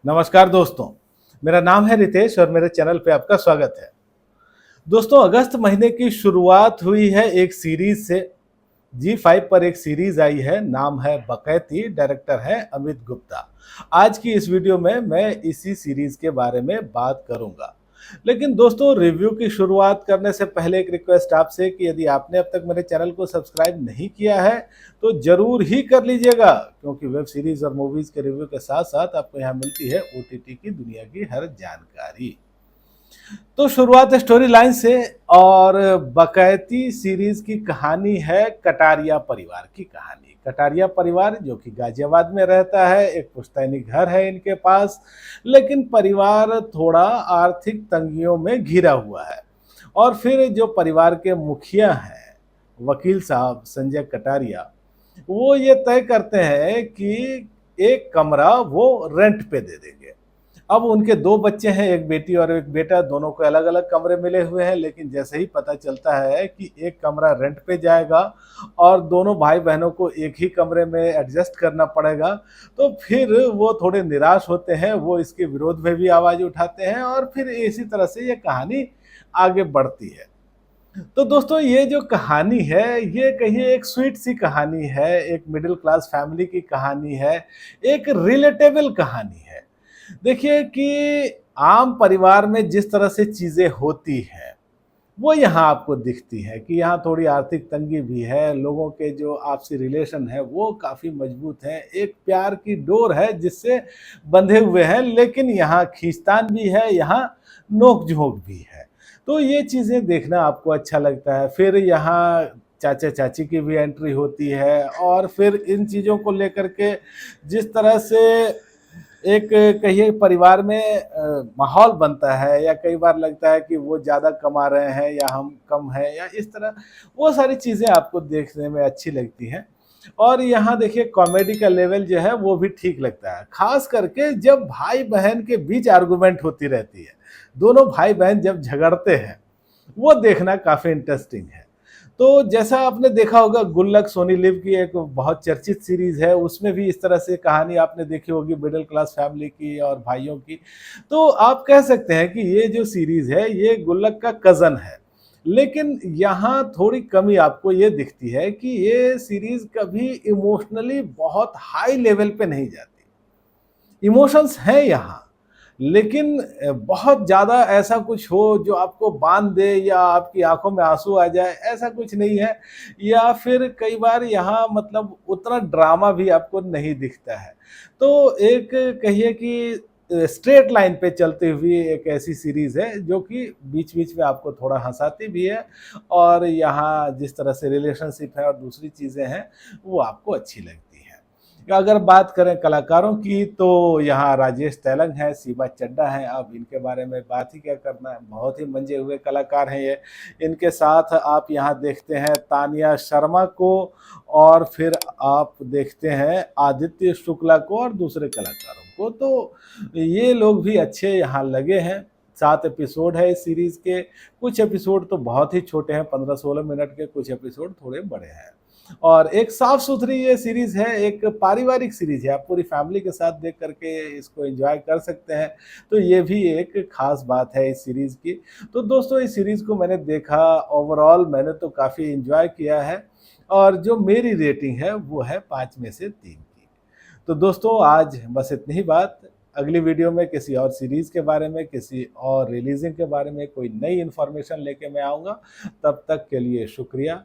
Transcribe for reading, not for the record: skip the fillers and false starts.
नमस्कार दोस्तों, मेरा नाम है रितेश और मेरे चैनल पे आपका स्वागत है। दोस्तों, अगस्त महीने की शुरुआत हुई है एक सीरीज से। जी5 पर एक सीरीज आई है, नाम है बकैती, डायरेक्टर है अमित गुप्ता। आज की इस वीडियो में मैं इसी सीरीज के बारे में बात करूंगा। लेकिन दोस्तों, रिव्यू की शुरुआत करने से पहले एक रिक्वेस्ट आपसे कि यदि आपने अब तक मेरे चैनल को सब्सक्राइब नहीं किया है तो जरूर ही कर लीजिएगा, क्योंकि वेब सीरीज और मूवीज के रिव्यू के साथ साथ आपको यहाँ मिलती है ओटीटी की दुनिया की हर जानकारी। तो शुरुआत स्टोरी लाइन से। और बकैती सीरीज की कहानी है कटारिया परिवार की कहानी। कटारिया परिवार जो कि गाजियाबाद में रहता है, एक पुश्तैनी घर है इनके पास, लेकिन परिवार थोड़ा आर्थिक तंगियों में घिरा हुआ है। और फिर जो परिवार के मुखिया हैं, वकील साहब संजय कटारिया, वो ये तय करते हैं कि एक कमरा वो रेंट पे दे देंगे। अब उनके दो बच्चे हैं, एक बेटी और एक बेटा, दोनों को अलग अलग कमरे मिले हुए हैं। लेकिन जैसे ही पता चलता है कि एक कमरा रेंट पे जाएगा और दोनों भाई बहनों को एक ही कमरे में एडजस्ट करना पड़ेगा, तो फिर वो थोड़े निराश होते हैं। वो इसके विरोध में भी आवाज उठाते हैं और फिर इसी तरह से ये कहानी आगे बढ़ती है। तो दोस्तों, ये जो कहानी है ये कहिए एक स्वीट सी कहानी है, एक मिडिल क्लास फैमिली की कहानी है, एक रिलेटेबल कहानी है। देखिए कि आम परिवार में जिस तरह से चीजें होती हैं वो यहाँ आपको दिखती है कि यहाँ थोड़ी आर्थिक तंगी भी है, लोगों के जो आपसी रिलेशन है वो काफी मजबूत है, एक प्यार की डोर है जिससे बंधे हुए हैं, लेकिन यहाँ खींचतान भी है, यहाँ नोक झोंक भी है। तो ये चीजें देखना आपको अच्छा लगता है। फिर यहाँ चाचा चाची की भी एंट्री होती है और फिर इन चीजों को लेकर के जिस तरह से एक कहिए परिवार में माहौल बनता है, या कई बार लगता है कि वो ज़्यादा कमा रहे हैं या हम कम हैं, या इस तरह वो सारी चीज़ें आपको देखने में अच्छी लगती हैं। और यहाँ देखिए कॉमेडी का लेवल जो है वो भी ठीक लगता है, खास करके जब भाई बहन के बीच आर्गुमेंट होती रहती है, दोनों भाई बहन जब झगड़ते हैं, वो देखना काफ़ी इंटरेस्टिंग है। तो जैसा आपने देखा होगा, गुल्लक सोनी लिव की एक बहुत चर्चित सीरीज है, उसमें भी इस तरह से कहानी आपने देखी होगी, मिडिल क्लास फैमिली की और भाइयों की। तो आप कह सकते हैं कि ये जो सीरीज है ये गुल्लक का कजन है। लेकिन यहाँ थोड़ी कमी आपको ये दिखती है कि ये सीरीज कभी इमोशनली बहुत हाई लेवल पे नहीं जाती। इमोशंस हैं यहाँ, लेकिन बहुत ज़्यादा ऐसा कुछ हो जो आपको बांध दे या आपकी आंखों में आंसू आ जाए, ऐसा कुछ नहीं है। या फिर कई बार यहाँ मतलब उतना ड्रामा भी आपको नहीं दिखता है। तो एक कहिए कि स्ट्रेट लाइन पे चलती हुई एक ऐसी सीरीज है जो कि बीच बीच में आपको थोड़ा हंसाती भी है, और यहाँ जिस तरह से रिलेशनशिप है और दूसरी चीज़ें हैं वो आपको अच्छी लगती हैं। अगर बात करें कलाकारों की, तो यहाँ राजेश तेलंग है, सीमा चड्ढा है। अब इनके बारे में बात ही क्या करना है, बहुत ही मंजे हुए कलाकार हैं ये। इनके साथ आप यहाँ देखते हैं तानिया शर्मा को, और फिर आप देखते हैं आदित्य शुक्ला को और दूसरे कलाकारों को। तो ये लोग भी अच्छे यहाँ लगे हैं। 7 एपिसोड है इस सीरीज के। कुछ एपिसोड तो बहुत ही छोटे हैं, 15-16 मिनट के, कुछ एपिसोड थोड़े बड़े हैं। और एक साफ सुथरी ये सीरीज है, एक पारिवारिक सीरीज है, आप पूरी फैमिली के साथ देख करके इसको एंजॉय कर सकते हैं। तो ये भी एक खास बात है इस सीरीज की। तो दोस्तों, इस सीरीज को मैंने देखा, ओवरऑल मैंने तो काफ़ी एंजॉय किया है, और जो मेरी रेटिंग है वो है 5 में से 3 की। तो दोस्तों, आज बस इतनी ही बात। अगली वीडियो में किसी और सीरीज के बारे में, किसी और रिलीजिंग के बारे में कोई नई इन्फॉर्मेशन लेके मैं आऊँगा। तब तक के लिए शुक्रिया।